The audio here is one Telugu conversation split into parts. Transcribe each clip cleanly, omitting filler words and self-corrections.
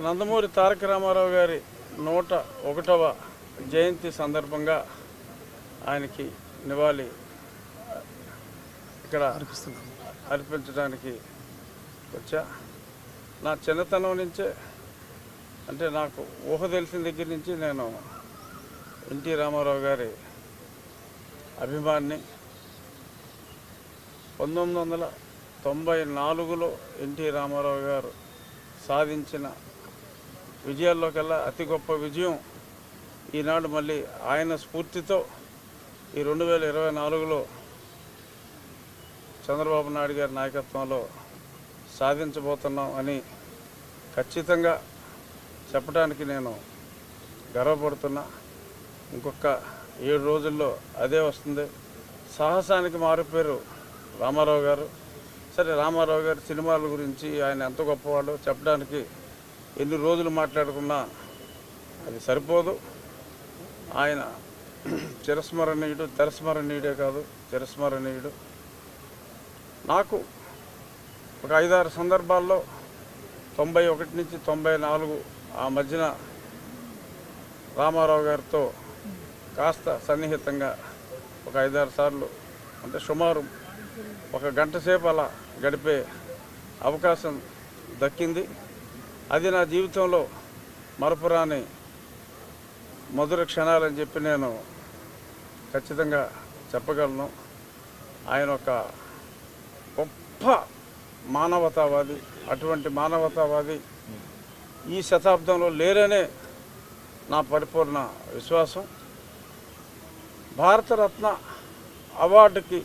నందమూరి తారక రామారావు గారి 101వ జయంతి సందర్భంగా ఆయనకి నివాళి ఇక్కడ అర్పించడానికి వచ్చా. నా చిన్నతనం నుంచే అంటే నాకు ఊహ తెలిసిన దగ్గర నుంచి నేను ఎన్టీ రామారావు గారి అభిమాని. 1994లో ఎన్టీ రామారావు గారు సాధించిన విజయాల్లో కల్లా అతి గొప్ప విజయం ఈనాడు మళ్ళీ ఆయన స్ఫూర్తితో ఈ 2024లో చంద్రబాబు నాయుడు గారి నాయకత్వంలో సాధించబోతున్నాం అని ఖచ్చితంగా చెప్పడానికి నేను గర్వపడుతున్నా. ఇంకొక 7 రోజుల్లో అదే వస్తుంది. సాహసానికి మారుపేరు రామారావు గారు. సరే, రామారావు గారి సినిమాల గురించి ఆయన ఎంత గొప్పవాడో చెప్పడానికి ఎన్ని రోజులు మాట్లాడుకున్నా అది సరిపోదు. ఆయన చిరస్మరణీయుడు, తెరస్మరణీయుడే కాదు చిరస్మరణీయుడు. నాకు ఒక 5-6 సందర్భాల్లో 91 నుంచి 94 ఆ మధ్యన రామారావు గారితో కాస్త సన్నిహితంగా ఒక 5-6 సార్లు అంటే సుమారు 1 గంట సేపు అలా గడిపే అవకాశం దక్కింది. అది నా జీవితంలో మరపురాని మధుర క్షణాలని చెప్పి నేను ఖచ్చితంగా చెప్పగలను. ఆయన ఒక గొప్ప మానవతావాది. అటువంటి మానవతావాది ఈ శతాబ్దంలో లేరనే నా పరిపూర్ణ విశ్వాసం. భారతరత్న అవార్డుకి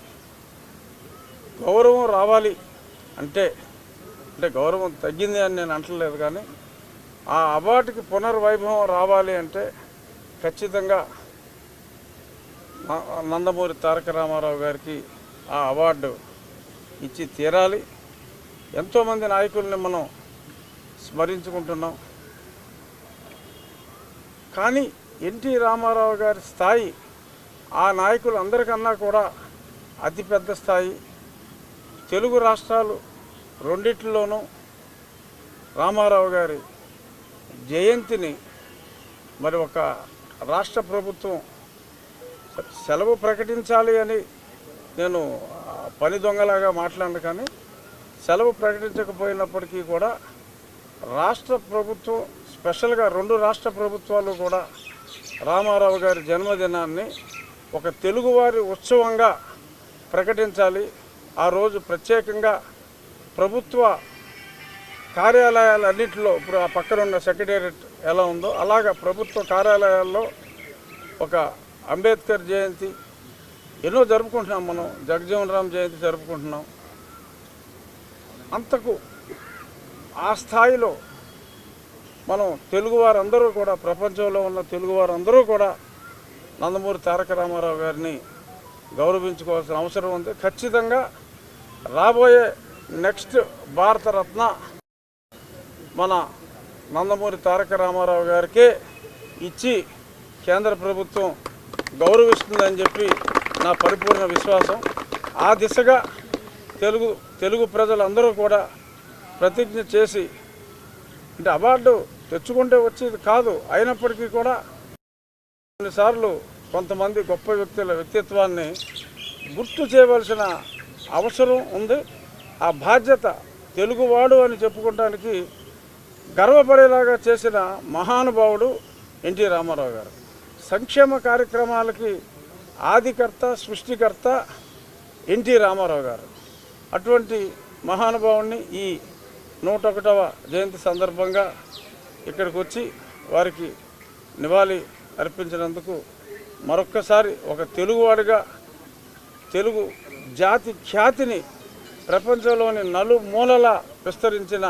గౌరవం రావాలి అంటే గౌరవం తగ్గింది అని నేను అంటలేదు, కానీ ఆ అవార్డుకి పునర్వైభవం రావాలి అంటే ఖచ్చితంగా నందమూరి తారక రామారావు గారికి ఆ అవార్డు ఇచ్చి తీరాలి. ఎంతోమంది నాయకుల్ని మనం స్మరించుకుంటున్నాం, కానీ ఎన్టీ రామారావు గారి స్థాయి ఆ నాయకులందరికన్నా కూడా అతిపెద్ద స్థాయి. తెలుగు రాష్ట్రాలు రెండిట్లోనూ రామారావు గారి జయంతిని మరి ఒక రాష్ట్ర ప్రభుత్వం సెలవు ప్రకటించాలి అని నేను పని దొంగలాగా మాట్లాడను, కానీ సెలవు ప్రకటించకపోయినప్పటికీ కూడా రాష్ట్ర ప్రభుత్వం స్పెషల్గా 2 రాష్ట్ర ప్రభుత్వాలు కూడా రామారావు గారి జన్మదినాన్ని ఒక తెలుగువారి ఉత్సవంగా ప్రకటించాలి. ఆ రోజు ప్రత్యేకంగా ప్రభుత్వ కార్యాలయాలన్నింటిలో ఇప్పుడు ఆ పక్కన ఉన్న సెక్రటేరియట్ ఎలా ఉందో అలాగా ప్రభుత్వ కార్యాలయాల్లో ఒక అంబేద్కర్ జయంతి ఎన్నో జరుపుకుంటున్నాం. మనం జగజీవన్ రామ్ జయంతి జరుపుకుంటున్నాం. అంతకు ఆ స్థాయిలో మనం తెలుగువారందరూ కూడా, ప్రపంచంలో ఉన్న తెలుగువారందరూ కూడా నందమూరి తారక రామారావు గారిని గౌరవించుకోవాల్సిన అవసరం ఉంది. ఖచ్చితంగా రాబోయే నెక్స్ట్ భారతరత్న మన నందమూరి తారక రామారావు గారికే ఇచ్చి కేంద్ర ప్రభుత్వం గౌరవిస్తుందని చెప్పి నా పరిపూర్ణ విశ్వాసం. ఆ దిశగా తెలుగు ప్రజలందరూ కూడా ప్రతిజ్ఞ చేసి, అంటే అవార్డు తెచ్చుకుంటే వచ్చేది కాదు, అయినప్పటికీ కూడా కొన్నిసార్లు కొంతమంది గొప్ప వ్యక్తుల వ్యక్తిత్వాన్ని గుర్తు చేయవలసిన అవసరం ఉంది. ఆ బాధ్యత తెలుగువాడు అని చెప్పుకోవడానికి గర్వపడేలాగా చేసిన మహానుభావుడు ఎన్టీ రామారావు గారు. సంక్షేమ కార్యక్రమాలకి ఆదికర్త, సృష్టికర్త ఎన్టీ రామారావు గారు. అటువంటి మహానుభావుడిని ఈ 101వ జయంతి సందర్భంగా ఇక్కడికి వచ్చి వారికి నివాళి అర్పించినందుకు మరొక్కసారి ఒక తెలుగువాడిగా తెలుగు జాతి ఖ్యాతిని ప్రపంచంలోని నలుమూలలా విస్తరించిన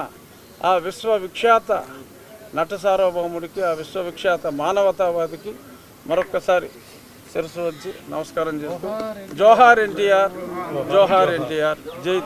ఆ విశ్వవిఖ్యాత నట సార్వభౌముడికి, ఆ విశ్వవిఖ్యాత మానవతావాదికి మరొక్కసారి శిరస్సు వచ్చి నమస్కారం చేస్తూ జోహార్ ఎన్టీఆర్, జోహార్ ఎన్టీఆర్, జై.